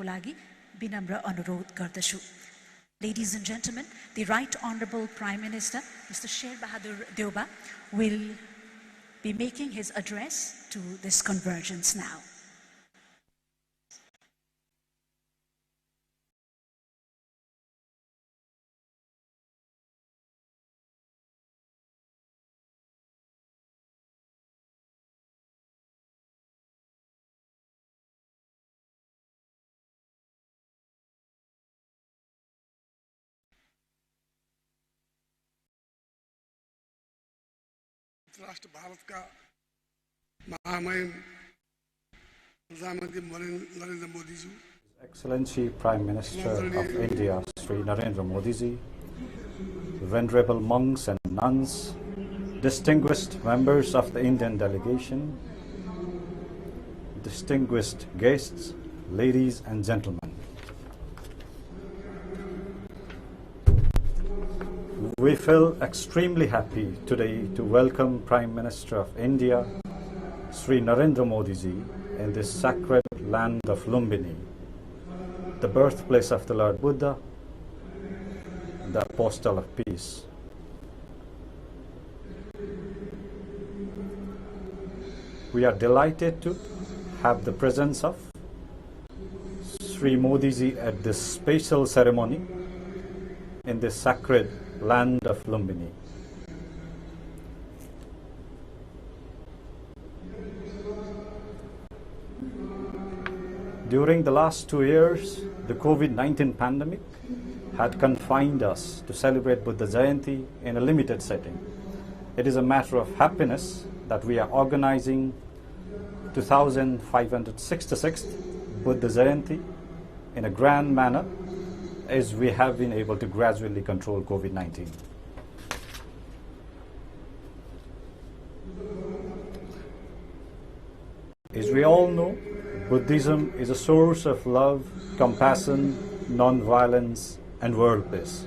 गर्नको लागि विनम्र अनुरोध गर्दछु. Ladies and gentlemen, the Right Honorable Prime Minister, Mr. Sher Bahadur Deuba, will be making his address to this convergence now. राष्ट्र भारत का महामहिम प्रधानमंत्री Narendra Modi ji, Excellency Prime Minister of India, Sri Narendra Modi ji, venerable monks and nuns, distinguished members of the Indian delegation, distinguished guests, ladies and gentlemen. We feel extremely happy today to welcome Prime Minister of India, Sri Narendra Modi ji, in this sacred land of Lumbini, the birthplace of the Lord Buddha, the apostle of peace. We are delighted to have the presence of Sri Modi ji at this special ceremony in this sacred land of Lumbini. During the last 2 years, the COVID-19 pandemic had confined us to celebrate Buddha Jayanti in a limited setting. It is a matter of happiness that we are organizing 2566th Buddha Jayanti in a grand manner, as we have been able to gradually control COVID-19. As we all know, Buddhism is a source of love, compassion, non-violence, and world peace.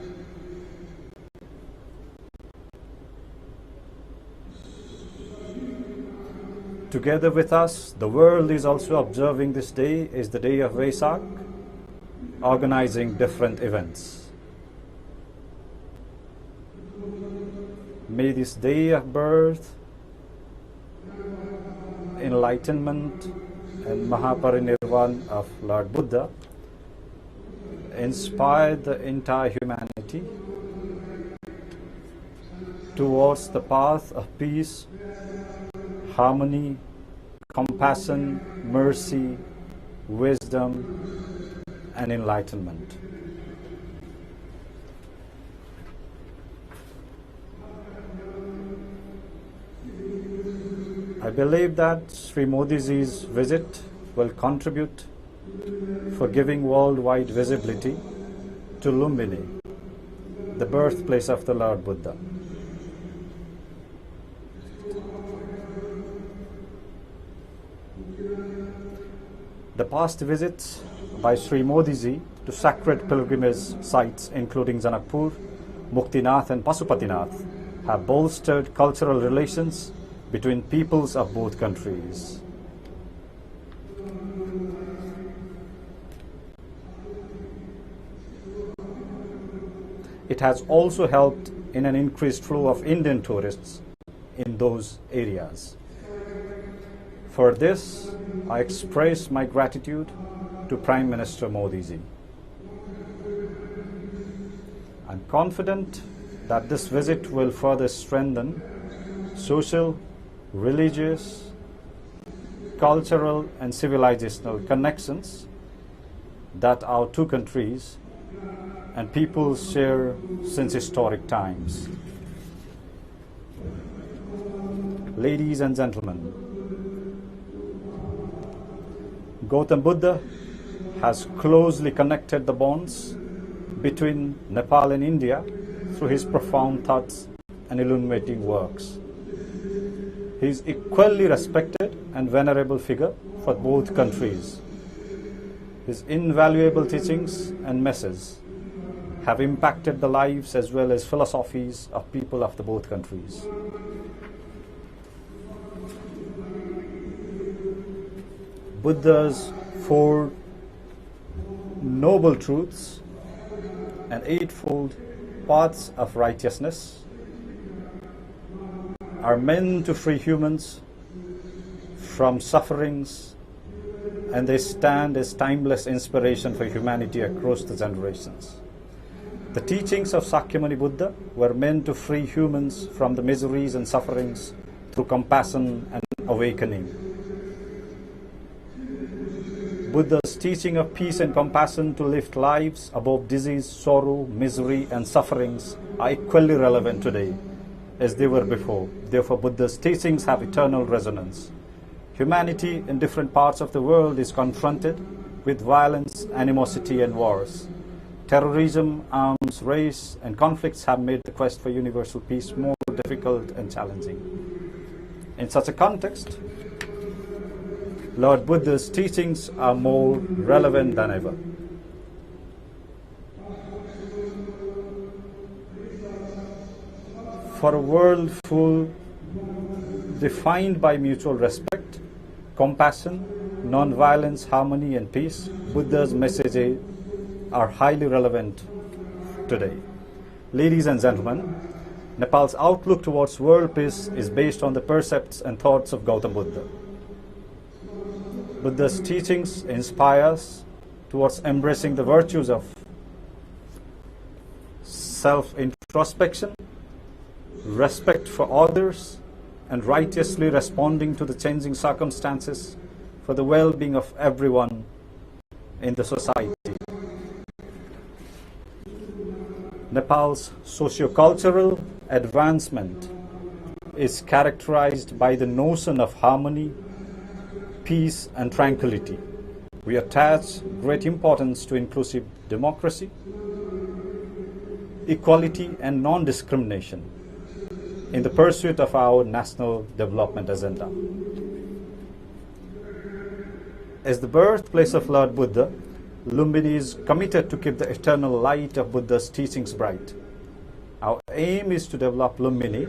Together with us, the world is also observing this day as the day of Vesak, organizing different events. May this day of birth, enlightenment, and Mahaparinirvan of Lord Buddha inspire the entire humanity towards the path of peace, harmony, compassion, mercy, wisdom, and enlightenment. I believe that Sri Modi ji's visit will contribute for giving worldwide visibility to Lumbini, the birthplace of the Lord Buddha. The past visits by Sri Modi ji to sacred pilgrimage sites including Janakpur, Muktinath and Pasupatinath have bolstered cultural relations between peoples of both countries. It has also helped in an increased flow of Indian tourists in those areas. For this, I express my gratitude to Prime Minister Modi ji. I'm confident that this visit will further strengthen social, religious, cultural and civilizational connections that our two countries and peoples share since historic times. Ladies and gentlemen, Gautam Buddha has closely connected the bonds between Nepal and India through his profound thoughts and illuminating works. He is equally respected and venerable figure for both countries. His invaluable teachings and messages have impacted the lives as well as philosophies of people of the both countries. Buddha's four noble truths and eightfold paths of righteousness are meant to free humans from sufferings, and they stand as timeless inspiration for humanity across the generations. The teachings of Sakyamuni Buddha were meant to free humans from the miseries and sufferings through compassion and awakening. Buddha's teaching of peace and compassion to lift lives above disease, sorrow, misery, and sufferings are equally relevant today as they were before. Therefore, Buddha's teachings have eternal resonance. Humanity in different parts of the world is confronted with violence, animosity, and wars. Terrorism, arms race, and conflicts have made the quest for universal peace more difficult and challenging. In such a context, Lord Buddha's teachings are more relevant than ever. For a world defined by mutual respect, compassion, non-violence, harmony, and peace, Buddha's messages are highly relevant today. Ladies and gentlemen, Nepal's outlook towards world peace is based on the precepts and thoughts of Gautam Buddha. Buddha's teachings inspire us towards embracing the virtues of self-introspection, respect for others, and righteously responding to the changing circumstances for the well-being of everyone in the society. Nepal's socio-cultural advancement is characterized by the notion of harmony, peace, and tranquility. We attach great importance to inclusive democracy, equality, and non-discrimination in the pursuit of our national development agenda. As the birthplace of Lord Buddha, Lumbini is committed to keep the eternal light of Buddha's teachings bright. Our aim is to develop Lumbini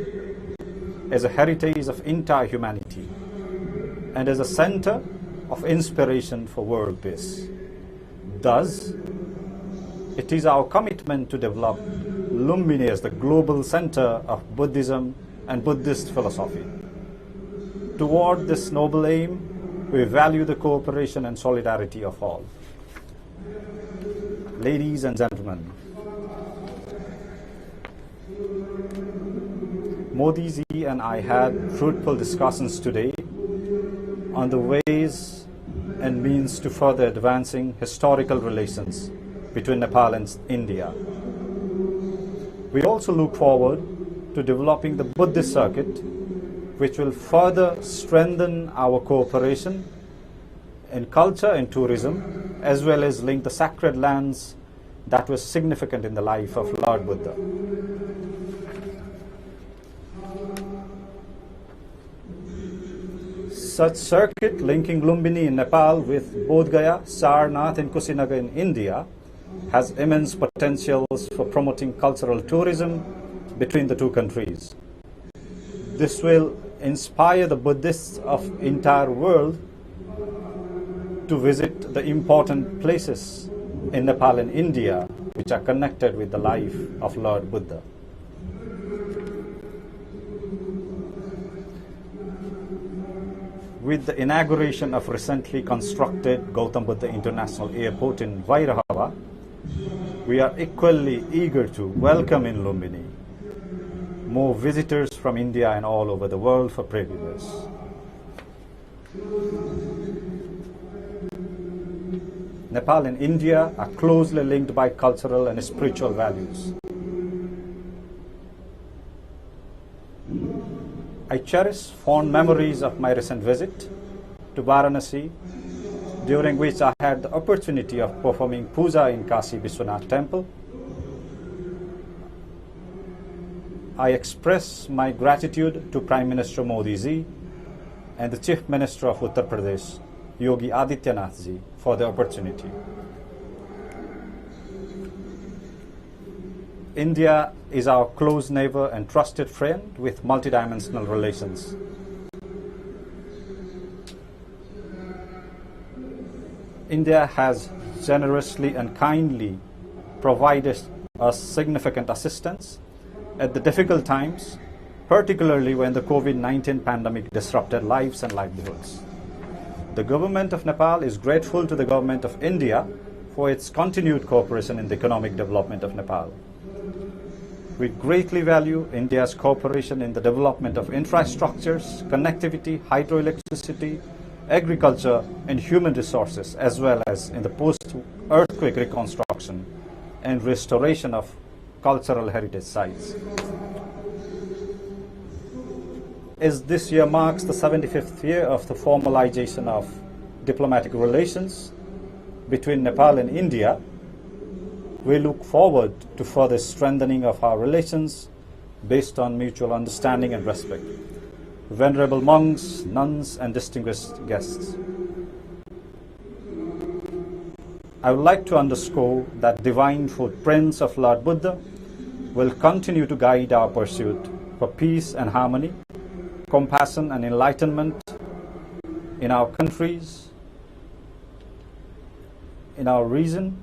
as a heritage of entire humanity and as a center of inspiration for world peace. Thus, it is our commitment to develop Lumbini as the global center of Buddhism and Buddhist philosophy. Toward this noble aim, we value the cooperation and solidarity of all. Ladies and gentlemen, Modi ji and I had fruitful discussions today on the ways and means to further advancing historical relations between Nepal and India. We also look forward to developing the Buddhist circuit, which will further strengthen our cooperation in culture and tourism, as well as link the sacred lands that were significant in the life of Lord Buddha. Such circuit linking Lumbini in Nepal with Bodh Gaya, Sarnath, and Kusinagar in India has immense potentials for promoting cultural tourism between the two countries. This will inspire the Buddhists of entire world to visit the important places in Nepal and India which are connected with the life of Lord Buddha. With the inauguration of recently constructed Gautam Buddha International Airport in Vairahava, we are equally eager to welcome in Lumbini more visitors from India and all over the world for pilgrimage. Nepal and India are closely linked by cultural and spiritual values. I cherish fond memories of my recent visit to Varanasi, during which I had the opportunity of performing puja in Kashi Vishwanath Temple. I express my gratitude to Prime Minister Modi ji and the Chief Minister of Uttar Pradesh, Yogi Adityanath ji, for the opportunity. India is our close neighbor and trusted friend with multidimensional relations. India has generously and kindly provided us significant assistance at the difficult times, particularly when the COVID-19 pandemic disrupted lives and livelihoods. The government of Nepal is grateful to the government of India for its continued cooperation in the economic development of Nepal. We greatly value India's cooperation in the development of infrastructures, connectivity, hydroelectricity, agriculture, and human resources, as well as in the post-earthquake reconstruction and restoration of cultural heritage sites. As this year marks the 75th year of the formalization of diplomatic relations between Nepal and India, we look forward to further strengthening of our relations based on mutual understanding and respect. Venerable monks, nuns, and distinguished guests, I would like to underscore that divine footprints of Lord Buddha will continue to guide our pursuit for peace and harmony, compassion and enlightenment in our countries, in our region,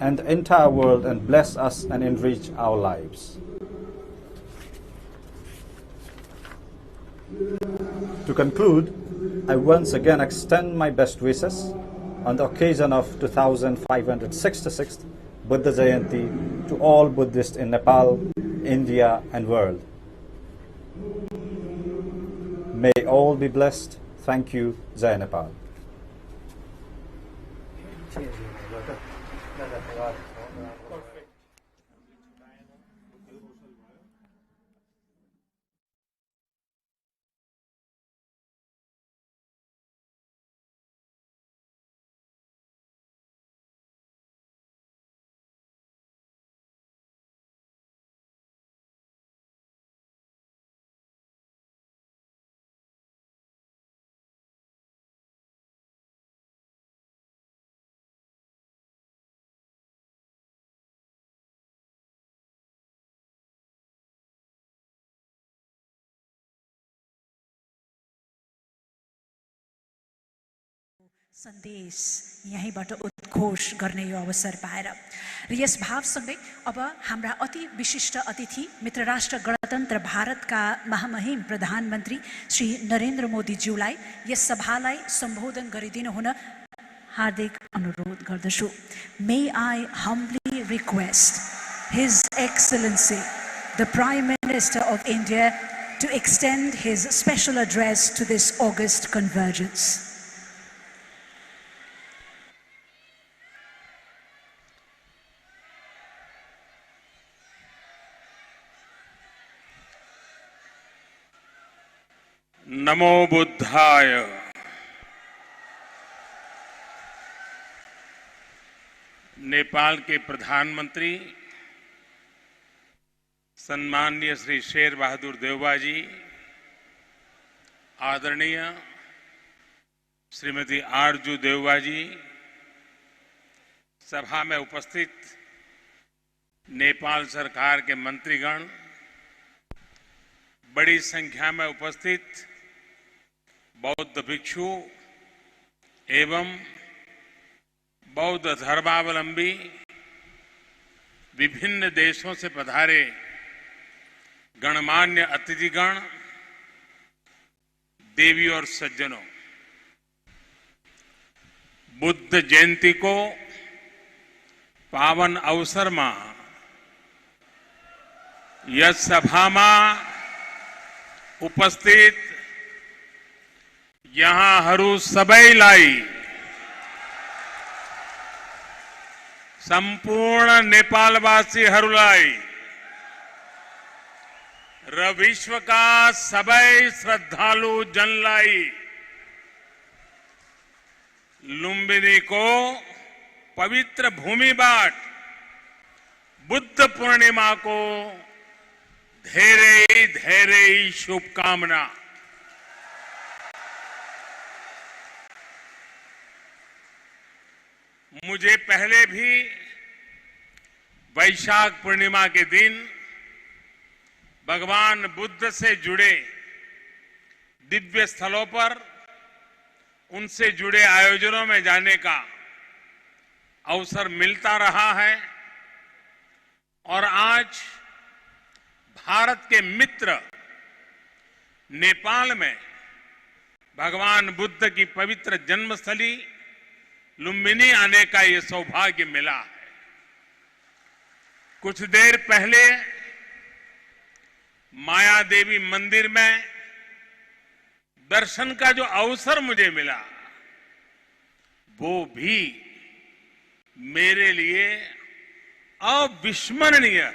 and the entire world, and bless us and enrich our lives. To conclude, I once again extend my best wishes on the occasion of 2566th Buddha Jayanti to all Buddhists in Nepal, India, and world. May all be blessed. Thank you. Jai Nepal. सन्देश यहीँबाट उद्घोष गर्ने यो अवसर पाएर र yes भावसँगै अब हाम्रा अति विशिष्ट अतिथि मित्र राष्ट्र गणतन्त्र भारतका महामहिम प्रधानमन्त्री श्री नरेन्द्र मोदीज्यूलाई यस सभालाई सम्बोधन गरिदिनु हुन हार्दिक अनुरोध गर्दछु. May I humbly request His Excellency the Prime Minister of India to extend his special address to this August convergence. नमो बुद्धाय. नेपाल के प्रधानमंत्री सम्माननीय श्री शेर बहादुर देवबा जी, आदरणीय श्रीमती आरजू देवबा जी, सभा में उपस्थित नेपाल सरकार के मंत्रीगण, बड़ी संख्या में उपस्थित बौद्ध भिक्षु एवं बौद्ध धर्मावलंबी विभिन्न देशों से पधारे गणमान्य अतिथिगण, देवी और सज्जनों, बुद्ध जयंती को पावन अवसर में यस सभा में उपस्थित यहाँहरू सबैलाई सम्पूर्ण नेपालवासीहरूलाई र विश्वका सबै श्रद्धालु जनलाई लुम्बिनीको पवित्र भूमिबाट बुद्ध पूर्णिमाको धेरै धेरै शुभकामना. मुझे पहले भी वैशाख पूर्णिमा के दिन भगवान बुद्ध से जुड़े दिव्य स्थलों पर उनसे जुड़े आयोजनों में जाने का अवसर मिलता रहा है और आज भारत के मित्र नेपाल में भगवान बुद्ध की पवित्र जन्मस्थली लुम्बिनी आने का ये सौभाग्य मिला है। कुछ देर पहले माया देवी मंदिर में दर्शन का जो अवसर मुझे मिला वो भी मेरे लिए अविस्मरणीय है।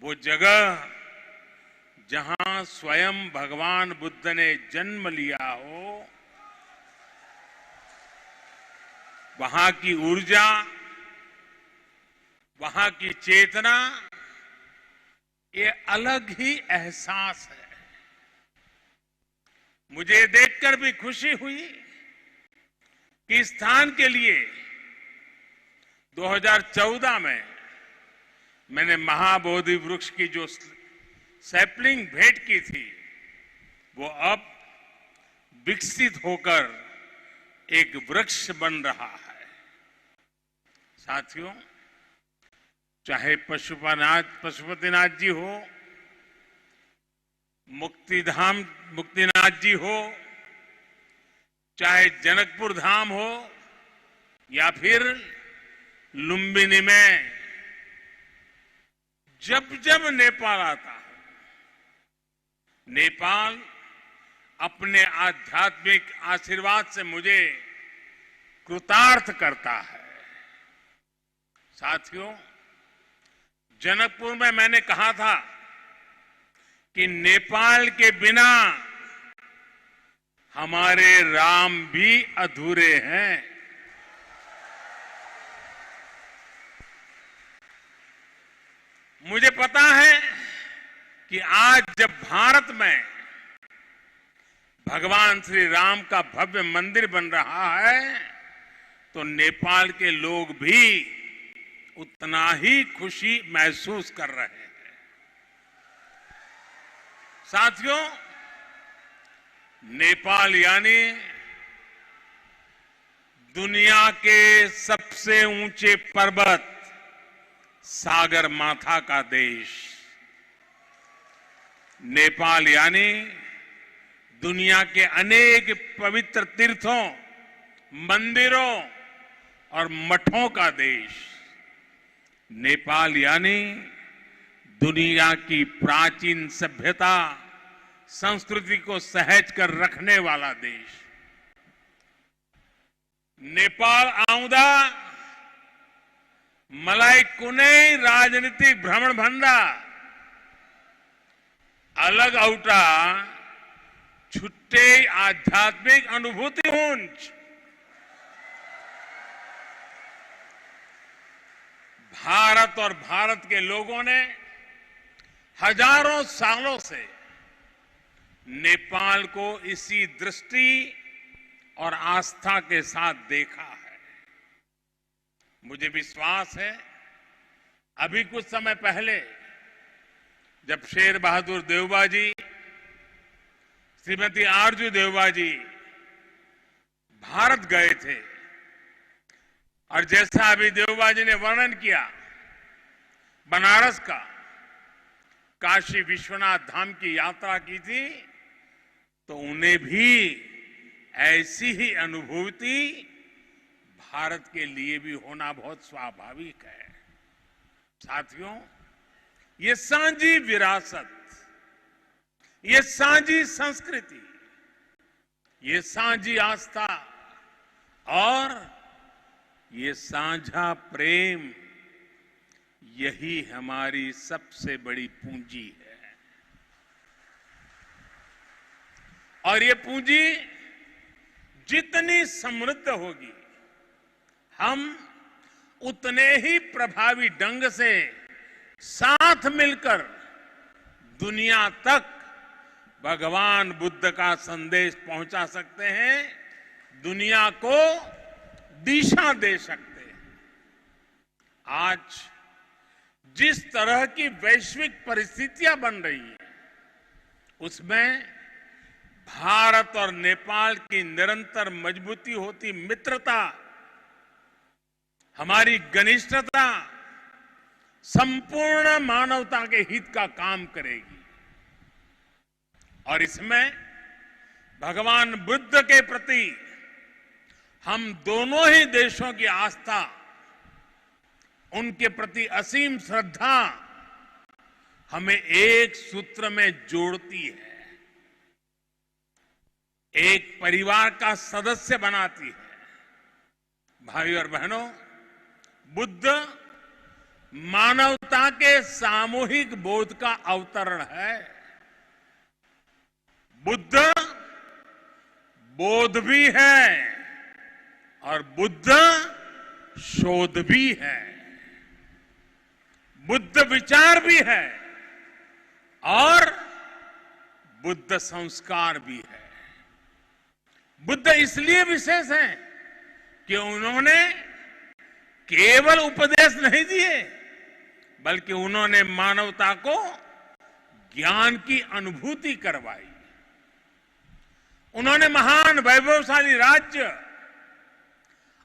वो जगह जहां स्वयं भगवान बुद्ध ने जन्म लिया हो, वहां की ऊर्जा, वहां की चेतना, ये अलग ही एहसास है। मुझे देखकर भी खुशी हुई कि इस स्थान के लिए 2014 में मैंने महाबोधि वृक्ष की जो सैपलिंग भेंट की थी वो अब विकसित होकर एक वृक्ष बन रहा है। साथियों, चाहे पशुपतिनाथ जी हो, मुक्तिनाथ जी हो, चाहे जनकपुर धाम हो या फिर लुम्बिनी में जब जब नेपाल आता है, नेपाल अपने आध्यात्मिक आशीर्वाद से मुझे कृतार्थ करता है। साथियों, जनकपुर में मैंने कहा था कि नेपाल के बिना हमारे राम भी अधूरे हैं। मुझे पता है कि आज जब भारत में भगवान श्री राम का भव्य मंदिर बन रहा है तो नेपाल के लोग भी उतना ही खुशी महसूस कर रहे हैं। साथियों, नेपाल यानी दुनिया के सबसे ऊंचे पर्वत सागर माथा का देश। नेपाल यानी दुनिया के अनेक पवित्र तीर्थों, मंदिरों और मठों का देश। नेपाल यानी दुनिया की प्राचीन सभ्यता, संस्कृति को सहेज कर रखने वाला देश। नेपाल आउँदा मलाई कुनै राजनीतिक भ्रमण भन्दा अलग औटा छुट्टै आध्यात्मिक अनुभूति हुन्छ। भारत और भारत के लोगों ने हजारों सालों से नेपाल को इसी दृष्टि और आस्था के साथ देखा है। मुझे विश्वास है अभी कुछ समय पहले जब शेर बहादुर देवबा जी, श्रीमती आरजू देवबा जी भारत गए थे और जैसा अभी देवबा जी ने वर्णन किया बनारस का, काशी विश्वनाथ धाम की यात्रा की थी, तो उन्हें भी ऐसी ही अनुभूति भारत के लिए भी होना बहुत स्वाभाविक है। साथियों, ये साझी विरासत, ये साझी संस्कृति, ये साझी आस्था और ये साझा प्रेम, यही हमारी सबसे बड़ी पूंजी है। और ये पूंजी जितनी समृद्ध होगी, हम उतने ही प्रभावी ढंग से साथ मिलकर दुनिया तक भगवान बुद्ध का संदेश पहुंचा सकते हैं, दुनिया को दिशा दे सकते हैं। आज जिस तरह की वैश्विक परिस्थितियां बन रही हैं, उसमें भारत और नेपाल की निरंतर मजबूती होती मित्रता, हमारी घनिष्ठता संपूर्ण मानवता के हित का काम करेगी। और इसमें भगवान बुद्ध के प्रति हम दोनों ही देशों की आस्था, उनके प्रति असीम श्रद्धा हमें एक सूत्र में जोड़ती है, एक परिवार का सदस्य बनाती है। भाइयों और बहनों, बुद्ध मानवता के सामूहिक बोध का अवतरण है। बुद्ध बोध भी है और बुद्ध शोध भी है, बुद्ध विचार भी है और बुद्ध संस्कार भी है। बुद्ध इसलिए विशेष है कि उन्होंने केवल उपदेश नहीं दिए, बल्कि उन्होंने मानवता को ज्ञान की अनुभूति करवाई। उन्होंने महान वैभवशाली राज्य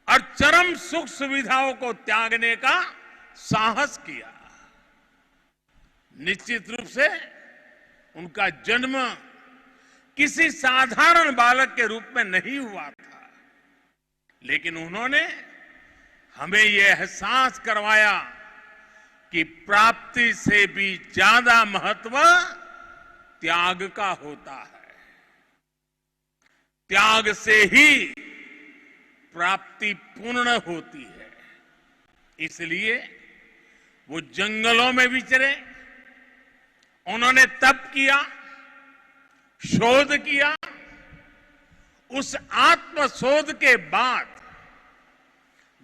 और चरम सुख सुविधाओं को त्यागने का साहस किया। निश्चित रूप से उनका जन्म किसी साधारण बालक के रूप में नहीं हुआ था, लेकिन उन्होंने हमें यह एहसास करवाया कि प्राप्ति से भी ज्यादा महत्व त्याग का होता है। त्याग से ही प्राप्ति पूर्ण होती है। इसलिए वो जंगलों में विचरे, उन्होंने तप किया, शोध किया। उस आत्म शोध के बाद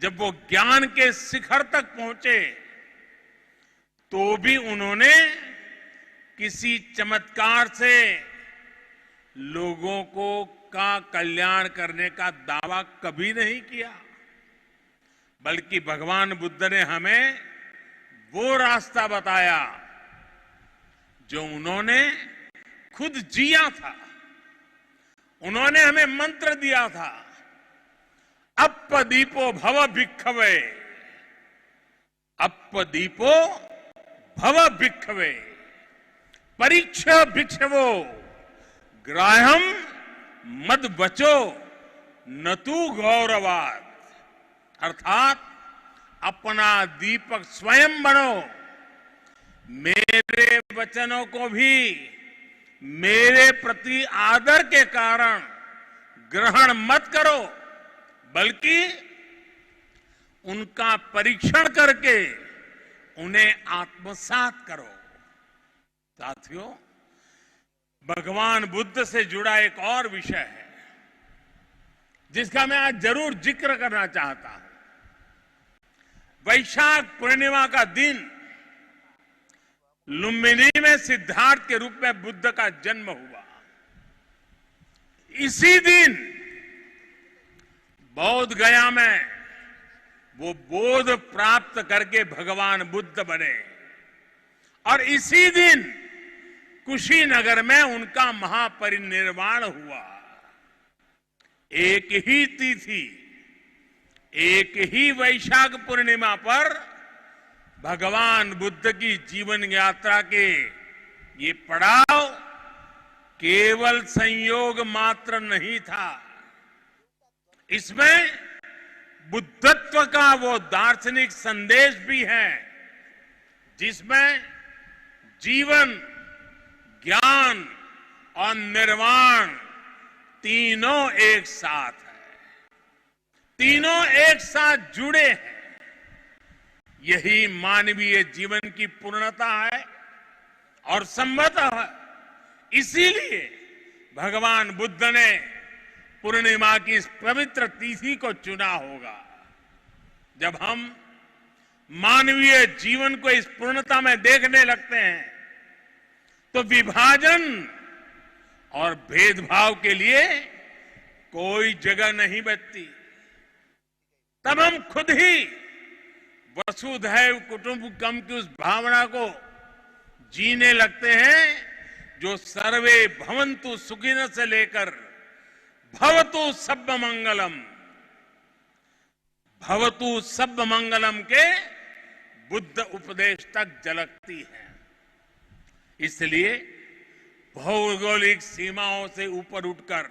जब वो ज्ञान के शिखर तक पहुंचे, तो भी उन्होंने किसी चमत्कार से लोगों को का कल्याण करने का दावा कभी नहीं किया, बल्कि भगवान बुद्ध ने हमें वो रास्ता बताया जो उन्होंने खुद जिया था। उन्होंने हमें मंत्र दिया था, अप्पदीपो भव भिक्खवे, अप्पदीपो भव भिक्खवे, परीक्ष भिक्षवो, ग्राह्यम मद बचो न तू गौरवाद। अर्थात अपना दीपक स्वयं बनो, मेरे वचनों को भी मेरे प्रति आदर के कारण ग्रहण मत करो, बल्कि उनका परीक्षण करके उन्हें आत्मसात करो। साथियों, भगवान बुद्ध से जुड़ा एक और विषय है जिसका मैं आज जरूर जिक्र करना चाहता हूं। वैशाख पूर्णिमा का दिन लुम्बिनी में सिद्धार्थ के रूप में बुद्ध का जन्म हुआ। इसी दिन बोध गया में वो बोध प्राप्त करके भगवान बुद्ध बने और इसी दिन कुशीनगर में उनका महापरिनिर्वाण हुआ। एक ही तिथि, एक ही वैशाख पूर्णिमा पर भगवान बुद्ध की जीवन यात्रा के ये पड़ाव केवल संयोग मात्र नहीं था, इसमें बुद्धत्व का वो दार्शनिक संदेश भी है जिसमें जीवन, ज्ञान और निर्वाण तीनों एक साथ है, तीनों एक साथ जुड़े हैं। यही मानवीय जीवन की पूर्णता है और संभवतः इसीलिए भगवान बुद्ध ने पूर्णिमा की इस पवित्र तिथि को चुना होगा। जब हम मानवीय जीवन को इस पूर्णता में देखने लगते हैं तो विभाजन और भेदभाव के लिए कोई जगह नहीं बचती। तब हम खुद ही वसुधैव कुटुंबकम की उस भावना को जीने लगते हैं जो सर्वे भवन्तु सुखिनः से लेकर भवतु सब्ब मंगलम, भवतु सब्ब मंगलम के बुद्ध उपदेश तक झलकती है। इसलिए भौगोलिक सीमाओं से ऊपर उठकर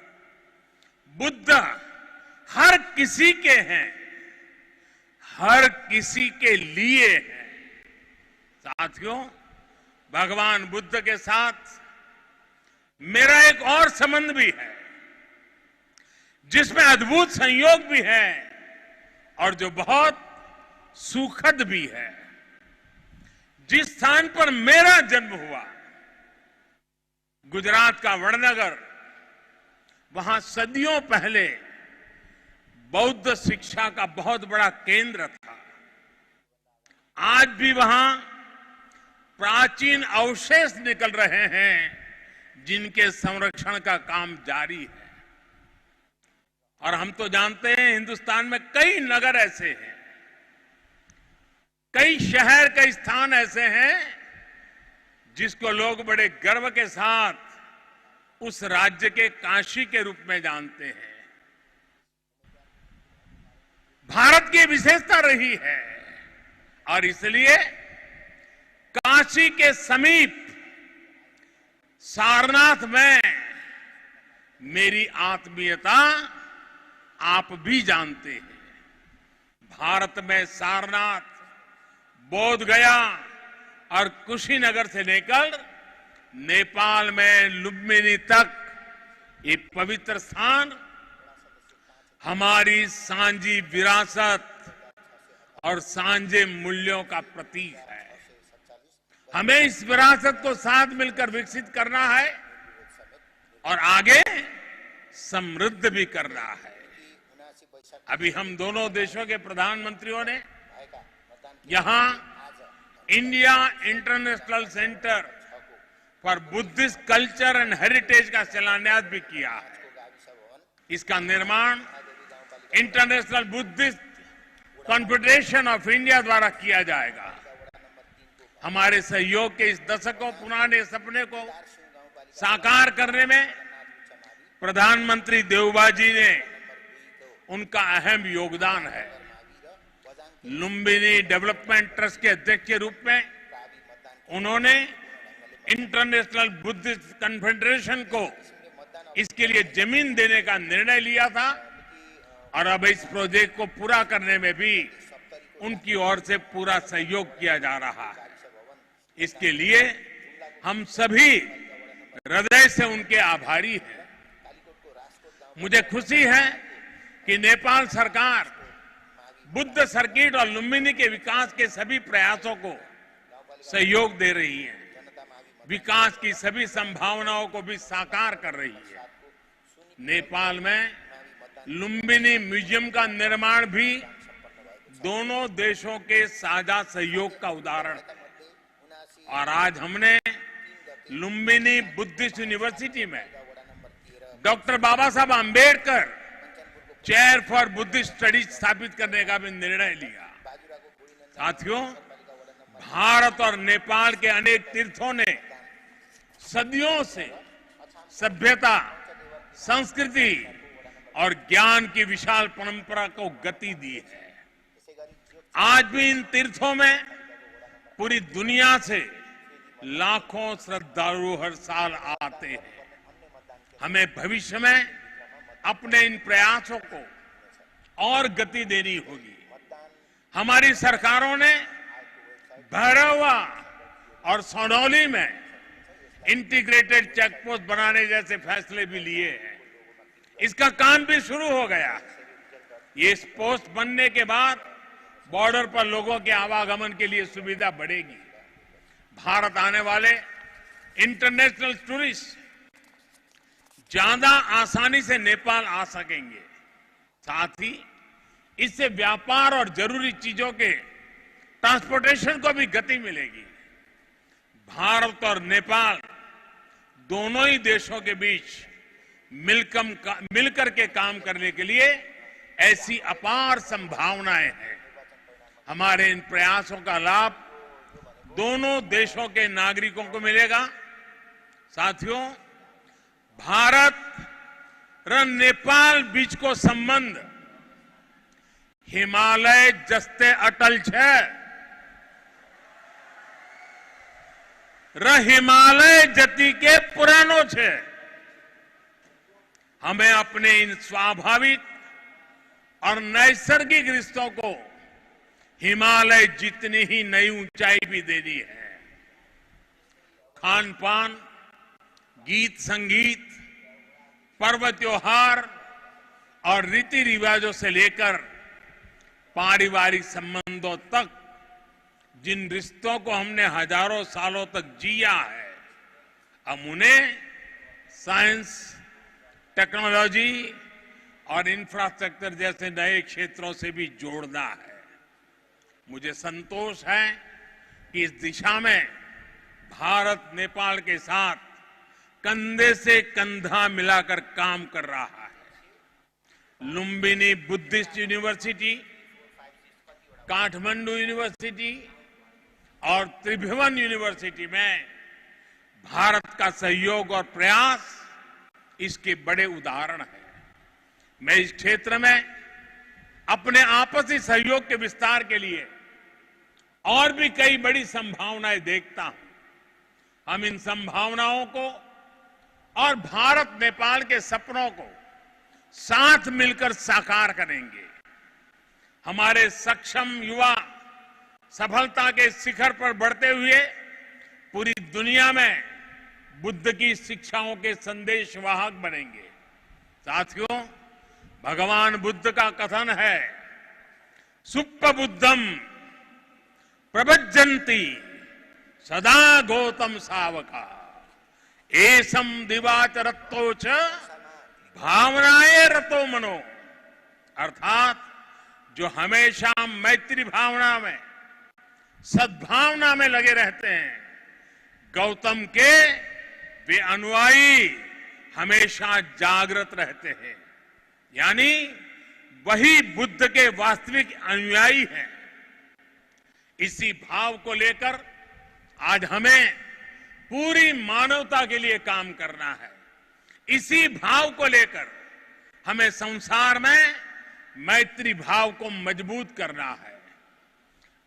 बुद्ध हर किसी के हैं, हर किसी के लिए हैं। साथियों, भगवान बुद्ध के साथ मेरा एक और संबंध भी है, जिसमें अद्भुत संयोग भी है और जो बहुत सुखद भी है। जिस स्थान पर मेरा जन्म हुआ, गुजरात का वडनगर, वहां सदियों पहले बौद्ध शिक्षा का बहुत बड़ा केंद्र था। आज भी वहां प्राचीन अवशेष निकल रहे हैं, जिनके संरक्षण का काम जारी है। और हम तो जानते हैं, हिंदुस्तान में कई नगर ऐसे हैं, कई शहर, कई स्थान ऐसे हैं जिसको लोग बड़े गर्व के साथ उस राज्य के काशी के रूप में जानते हैं। भारत की विशेषता रही है और इसलिए काशी के समीप सारनाथ में मेरी आत्मीयता आप भी जानते हैं। भारत में सारनाथ, बोध गया और कुशीनगर से लेकर नेपाल में लुम्बिनी तक ये पवित्र स्थान हमारी सांझी विरासत और सांझे मूल्यों का प्रतीक है। हमें इस विरासत को साथ मिलकर विकसित करना है और आगे समृद्ध भी करना है। अभी हम दोनों देशों के प्रधानमंत्रियों ने यहां India international centre for Buddhist culture and heritage का शिलान्यास भी किया है। इसका निर्माण international Buddhist confederation of India द्वारा किया जाएगा। हमारे सहयोग के इस दशकों पुराने सपने को साकार करने में प्रधानमंत्री देवबा जी ने उनका अहम योगदान है। लुम्बिनी डेवलपमेंट ट्रस्ट के अध्यक्ष के रूप में उन्होंने इंटरनेशनल बुद्धिस्ट कॉन्फेडरेशन को इसके लिए जमीन देने का निर्णय लिया था और अब इस प्रोजेक्ट को पूरा करने में भी उनकी ओर से पूरा सहयोग किया जा रहा है। इसके लिए हम सभी हृदय से उनके आभारी हैं। मुझे खुशी है कि नेपाल सरकार बुद्ध सर्किट और लुम्बिनी के विकास के सभी प्रयासों को सहयोग दे रही है, विकास की सभी संभावनाओं को भी साकार कर रही है। नेपाल में लुम्बिनी म्यूजियम का निर्माण भी दोनों देशों के साझा सहयोग का उदाहरण है। और आज हमने लुम्बिनी बुद्धिस्ट यूनिवर्सिटी में doctor Baba Saheb Ambedkar chair for Buddhist studies स्थापित करने का भी निर्णय लिया। साथियों, भारत और नेपाल के अनेक तीर्थों ने सदियों से सभ्यता, संस्कृति और ज्ञान की विशाल परंपरा को गति दी है। आज भी इन तीर्थों में पूरी दुनिया से लाखों श्रद्धालु हर साल आते हैं। हमें भविष्य में अपने इन प्रयासों को और गति देनी होगी। हमारी सरकारों ने भैरवा और सोनौली में इंटीग्रेटेड चेक पोस्ट बनाने जैसे फैसले भी लिए हैं। इसका काम भी शुरू हो गया है। ये पोस्ट बनने के बाद बॉर्डर पर लोगों के आवागमन के लिए सुविधा बढ़ेगी। भारत आने वाले इंटरनेशनल टूरिस्ट ज्यादा आसानी से नेपाल आ सकेंगे। साथ ही इससे व्यापार और जरूरी चीजों के ट्रांसपोर्टेशन को भी गति मिलेगी। भारत और नेपाल दोनों ही देशों के बीच मिलकर के काम करने के लिए ऐसी अपार संभावनाएं हैं। हमारे इन प्रयासों का लाभ दोनों देशों के नागरिकों को मिलेगा, साथियों, भारत र नेपाल बीचको संबंध हिमालय जस्ते अटल छे र हिमालय जति के पुरानो छे। हमें अपने इन स्वाभाविक और नैसर्गिक रिश्तों को हिमालय जितनी ही नई ऊंचाई भी देनी है। खान पान, गीत संगीत, पर्व त्योहार और रीति रिवाजों से लेकर पारिवारिक संबंधों तक जिन रिश्तों को हमने हजारों सालों तक जिया है, हम उन्हें साइंस, टेक्नोलॉजी और इंफ्रास्ट्रक्चर जैसे नए क्षेत्रों से भी जोड़ना है। मुझे संतोष है कि इस दिशा में भारत नेपाल के साथ कंधे से कंधा मिलाकर काम कर रहा है। Lumbini Buddhist university, Kathmandu university और त्रिभुवन यूनिवर्सिटी में भारत का सहयोग और प्रयास इसके बड़े उदाहरण हैं। मैं इस क्षेत्र में अपने आपसी सहयोग के विस्तार के लिए और भी कई बड़ी संभावनाएं देखता हूं। हम इन संभावनाओं को और भारत नेपाल के सपनों को साथ मिलकर साकार करेंगे। हमारे सक्षम युवा सफलता के शिखर पर बढ़ते हुए पूरी दुनिया में बुद्ध की शिक्षाओं के संदेशवाहक बनेंगे। साथियों, भगवान बुद्ध का कथन है, सुप्प बुद्धम प्रभज्जन्ति सदा गौतम सावका एसम दिवाचरत्तो च भावनाए रतो मनो। अर्थात जो हमेशा मैत्री भावना में, सद्भावना में लगे रहते हैं, गौतम के वे अनुयायी हमेशा जागृत रहते हैं। यानी वही बुद्ध के वास्तविक अनुयायी हैं। इसी भाव को लेकर आज हमें पूरी मानवता के लिए काम करना है। इसी भाव को लेकर हमें संसार में मैत्री भाव को मजबूत करना है।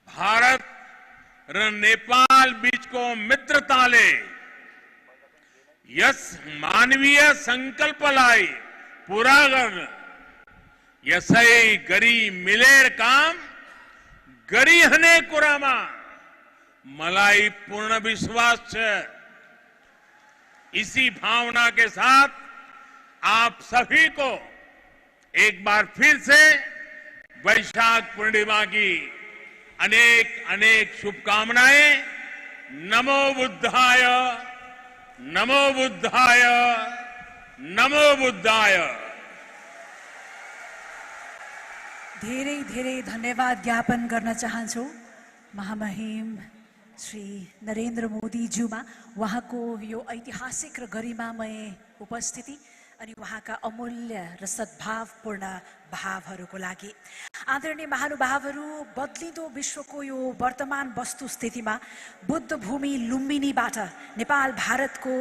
भारत र नेपाल बीच को मित्रता ले यस मानवीय संकल्प लाई पूरा गर्न यसै गरी मिलेर काम गरी हने कुरामा मलाई पूर्ण विश्वास है। इसी भावना के साथ आप सभी को एक बार फिर से वैशाख पूर्णिमा की अनेक अनेक शुभकामनाएं। नमो बुद्धाय, नमो बुद्धाय, नमो बुद्धाय। धेरै धेरै धन्यवाद ज्ञापन गर्न चाहन्छु महामहिम श्री नरेन्द्र मोदीज्यूमा, उहाँको यो ऐतिहासिक र गरिमामय उपस्थिति अनि उहाँका अमूल्य र सद्भावपूर्ण भावहरूको लागि। आदरणीय महानुभावहरू, बदलिँदो विश्वको यो वर्तमान वस्तुस्थितिमा बुद्ध भूमि लुम्बिनीबाट नेपाल भारतको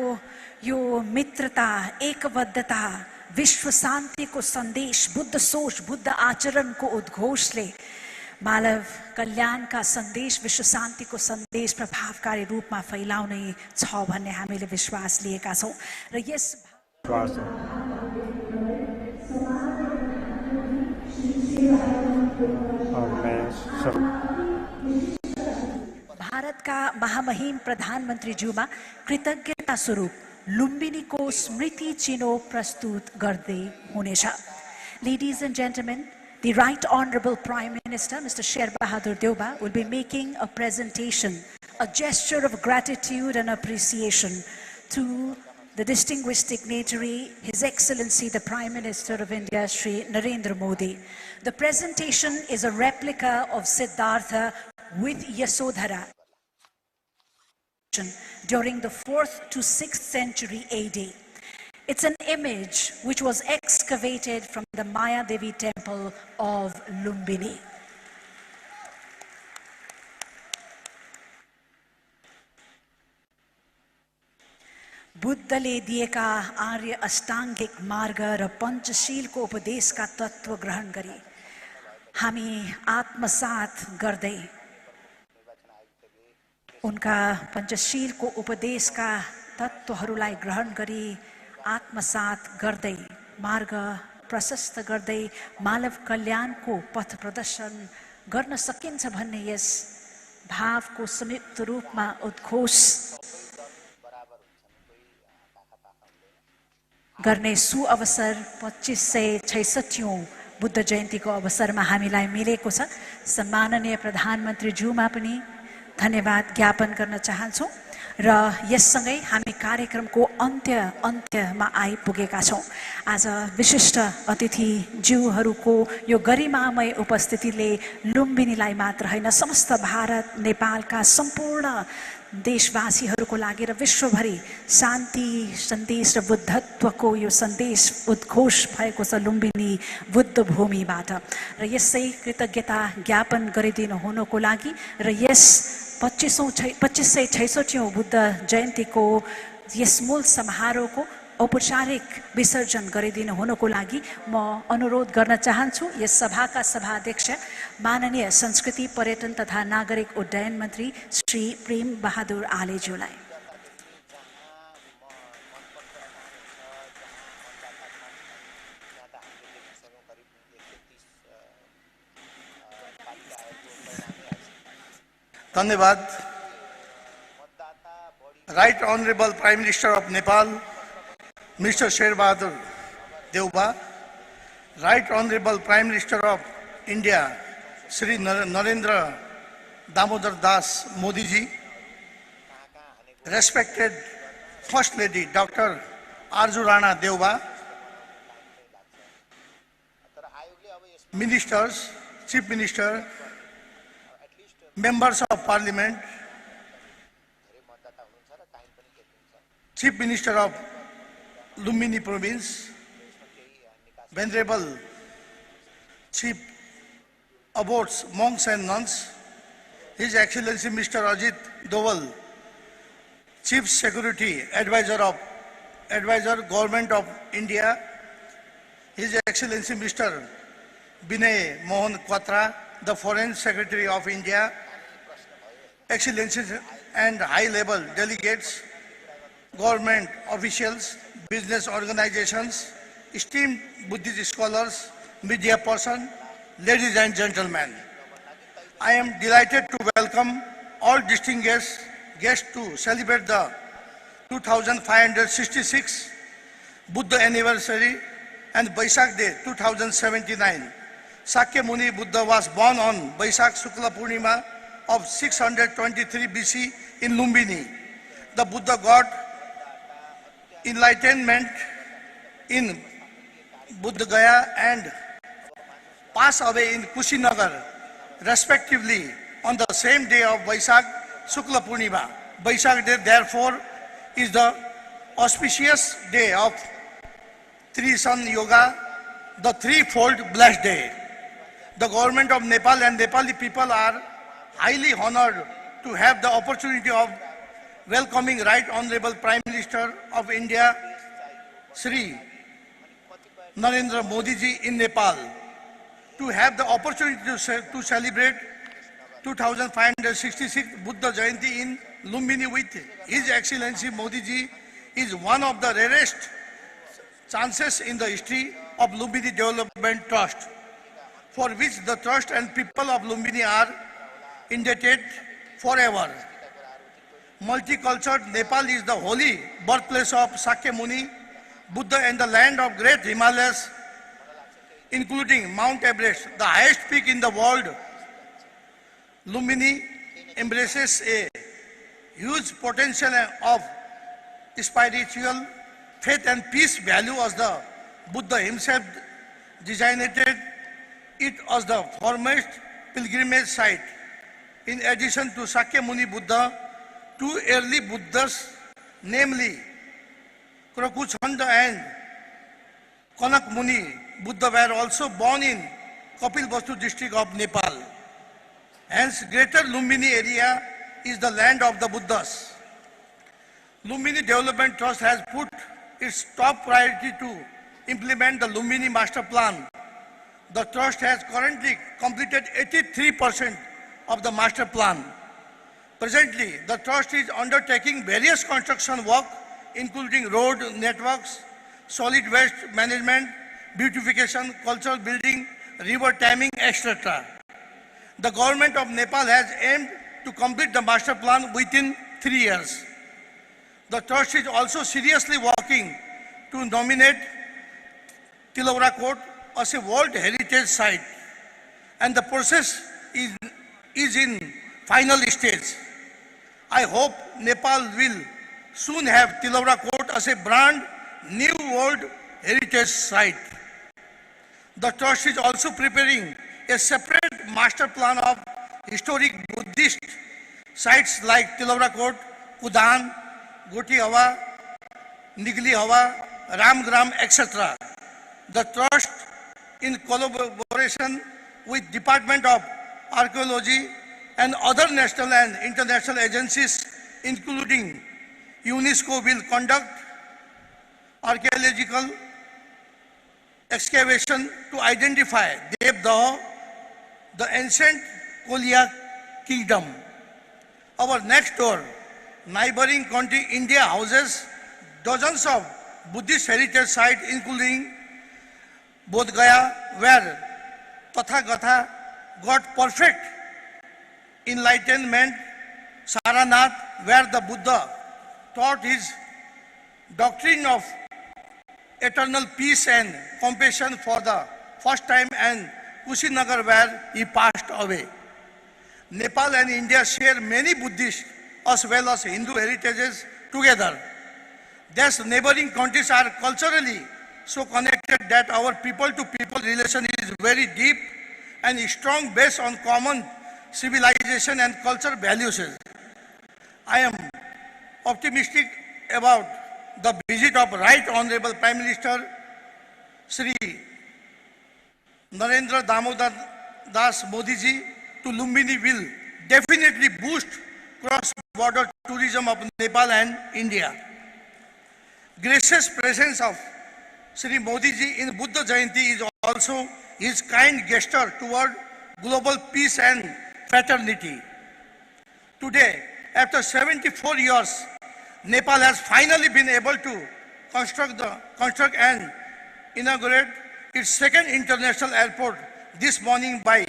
यो मित्रता, एकबद्धता, विश्व शान्तिको सन्देश, बुद्ध सोच, बुद्ध आचरणको उद्घोषले मानव कल्याणका सन्देश, विश्व शान्तिको सन्देश प्रभावकारी रूपमा फैलाउने छ भन्ने हामीले विश्वास लिएका छौं। र यस भारतका महामहिम प्रधानमन्त्रीज्यूमा कृतज्ञता स्वरूप लुम्बिनीको स्मृति चिनो प्रस्तुत गर्दै हुनेछ। Ladies and gentlemen, the Right Honorable Prime Minister, Mr. Sher Bahadur Deuba, will be making a presentation, a gesture of gratitude and appreciation to the distinguished dignitary, His Excellency the Prime Minister of India, Shri Narendra Modi. The presentation is a replica of Siddhartha with Yasodhara during the 4th to 6th century AD. It's an image which was excavated from the Maya Devi temple of Lumbini. बुद्धले दिएका आर्य अष्टाङ्गिक मार्ग र पञ्चशीलको उपदेशका तत्त्व ग्रहण गरी हामी आत्मसात गर्दै उनका पञ्चशीलको उपदेशका तत्त्वहरूलाई ग्रहण गरी आत्मसात गर्दै मार्ग प्रशस्त गर्दै मानव कल्याणको पथ प्रदर्शन गर्न सकिन्छ भन्ने यस भावको संयुक्त रूपमा उद्घोष गर्ने सुअवसर 2566औं बुद्ध जयन्तीको अवसरमा हामीलाई मिलेको छ। सम्माननीय प्रधानमन्त्रीज्यूमा पनि धन्यवाद ज्ञापन गर्न चाहन्छौँ र यससँगै हामी कार्यक्रमको अन्त्यमा आइपुगेका छौँ। आज विशिष्ट अतिथिज्यूहरूको यो गरिमामय उपस्थितिले लुम्बिनीलाई मात्र होइन समस्त भारत नेपालका सम्पूर्ण देशवासीहरूको लागि र विश्वभरि शान्ति सन्देश र बुद्धत्वको यो सन्देश उद्घोष भएको छ लुम्बिनी बुद्ध भूमिबाट र यसै कृतज्ञता ज्ञापन गरिदिनु हुनुको लागि र यस 2566औं बुद्ध जयन्तीको यस मूल समारोहको औपचारिक विसर्जन गरिदिनु हुनुको लागि म अनुरोध गर्न चाहन्छु यस सभाका सभाध्यक्ष माननीय संस्कृति पर्यटन तथा नागरिक उड्डयन मन्त्री श्री प्रेम बहादुर आलेज्यूलाई। धन्यवाद। Right honourable prime minister of Nepal mister Sher Bahadur Deuba, right honourable prime minister of India Shri Narendra Damodar Das Modi ji, respected first lady doctor Arzu Rana Deuba, ministers, chief minister, members of parliament, chief minister of Lumbini province, venerable chief abbots, monks and nuns, His Excellency Mr. Ajit Doval, chief security advisor government of India, His Excellency Mr. Binay Mohan Quatra, the Foreign Secretary of India, Excellencies and high-level delegates, government officials, business organizations, esteemed Buddhist scholars, media person, ladies and gentlemen. I am delighted to welcome all distinguished guests to celebrate the 2566 Buddha anniversary and Vaisakh Day 2079. Sakya Muni Buddha was born on Vaisakh Shukla Purnima of 623 BC in Lumbini. The Buddha got enlightenment in Buddha Gaya and passed away in Kushinagar, respectively, on the same day of Vaisakh Shukla Purnima. Vaisakh Day, therefore, is the auspicious day of Tri-Sun Yoga, the threefold blessed day. The government of Nepal and Nepali people are highly honored to have the opportunity of welcoming Right Honorable Prime Minister of India, Shri Narendra Modi ji in Nepal, to have the opportunity to celebrate 2566 Buddha Jayanti in Lumbini with His Excellency Modi ji is one of the rarest chances in the history of Lumbini Development Trust, for which the trust and people of Lumbini are indebted forever. Multicultural Nepal is the holy birthplace of Sakya Muni Buddha and the land of great Himalayas, including Mount Everest, the highest peak in the world. Lumbini embraces a huge potential of spiritual faith and peace value, as the Buddha himself designated it as the foremost pilgrimage site. In addition to Sakya Muni Buddha, two early Buddhas, namely Krakuchanda and Kanak Muni Buddha, were also born in Kapilvastu district of Nepal. Hence, greater Lumbini area is the land of the Buddhas. Lumbini Development Trust has put its top priority to implement the Lumbini Master Plan. The Trust has currently completed 83% of the Master Plan. Presently, the Trust is undertaking various construction work, including road networks, solid waste management, beautification, cultural building, river taming, etc. The government of Nepal has aimed to complete the master plan within 3 years. The Trust is also seriously working to nominate Tilaura Court as a World Heritage Site, and the process is in final stage. I hope Nepal will soon have Tilaura Court as a brand new World Heritage Site. The Trust is also preparing a separate master plan of historic Buddhist sites like Tilaura Court, Kudan, Goti Hawa, Nigli Hawa, Ramgram, etc. The Trust, in collaboration with Department of Archaeology and other national and international agencies, including UNESCO, will conduct archaeological excavation to identify Devdaha, the ancient Kolya kingdom. Our next door neighboring country, India, houses dozens of Buddhist heritage sites, including Bodh Gaya, where Tathagata got perfect enlightenment, Saranath, where the Buddha taught his doctrine of eternal peace and compassion for the first time, and Kushinagar, where he passed away. Nepal and India share many Buddhist as well as Hindu heritages together. Thus, neighboring countries are culturally so connected that our people-to-people relation is very deep and strong, based on common civilization and cultural values. I am optimistic about the visit of Right Honorable Prime Minister Sri Narendra Damodar Das Modi ji to Lumbini will definitely boost cross-border tourism of Nepal and India. Gracious presence of Sri Modi ji in Buddha Jayanti is also his kind gesture toward global peace and fraternity. Today, after 74 years, Nepal has finally been able to construct and inaugurate its second international airport this morning by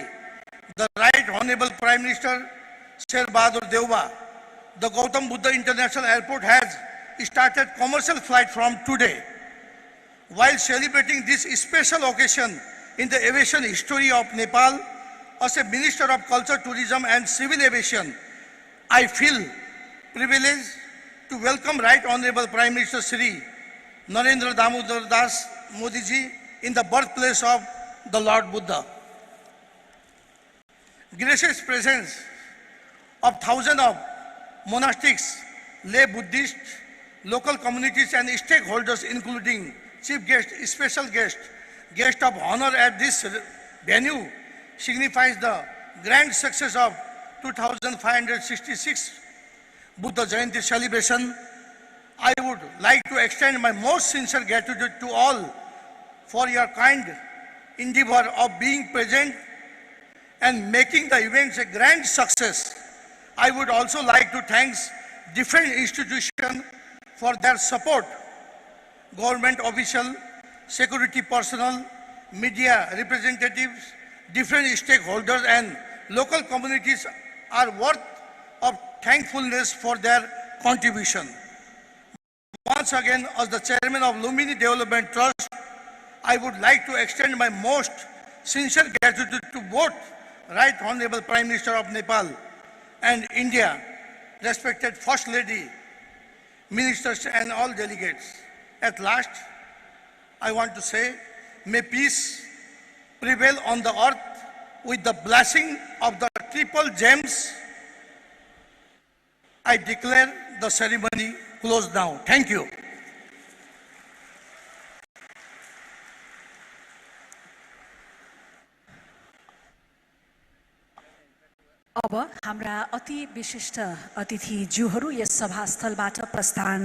the Right Honorable Prime Minister Sher Bahadur Deuba. The Gautam Buddha International Airport has started commercial flight from today. While celebrating this special occasion in the aviation history of Nepal, as a Minister of Culture, Tourism and Civil Aviation, I feel privileged to welcome Right Honorable Prime Minister Sri Narendra Damodar Das Modi ji in the birthplace of the Lord Buddha. Gracious presence of thousands of monastics, lay Buddhists, local communities and stakeholders, including chief guest, special guest of honor at this venue, signifies the grand success of 2566 Buddha Jayanti celebration. I would like to extend my most sincere gratitude to all for your kind endeavor of being present and making the events a grand success. I would also like to thank different institutions for their support, government officials, security personnel, media representatives, different stakeholders and local communities are worth of thankfulness for their contribution. Once again, as the chairman of Lumbini Development Trust, I would like to extend my most sincere gratitude to both Right Honorable Prime Minister of Nepal and India, respected First Lady, ministers and all delegates. At last, I want to say, may peace prevail on the earth with the blessing of the triple gems. I declare the ceremony closed now. Thank you. अब हाम्रा अति विशिष्ट अतिथिज्यूहरू yes सभास्थलबाट प्रस्थान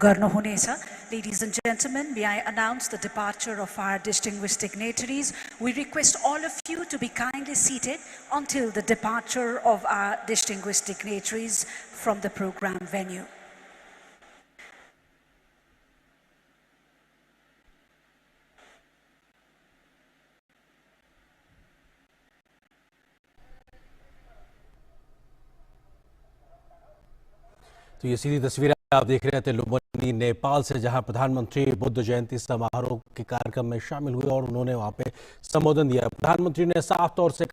गर्नुहुनेछ. Ladies and gentlemen, may I announce the departure of our distinguished dignitaries. We request all of you to be kindly seated until the departure of our distinguished dignitaries from the program venue. तो ये सीधी तस्वीरें आप देख रहे थे लुम्बिनी नेपाल से, जहां प्रधानमंत्री बुद्ध जयंती समारोह के कार्यक्रम में शामिल हुए और उन्होंने वहां पे संबोधन दिया. प्रधानमंत्री ने साफ तौर से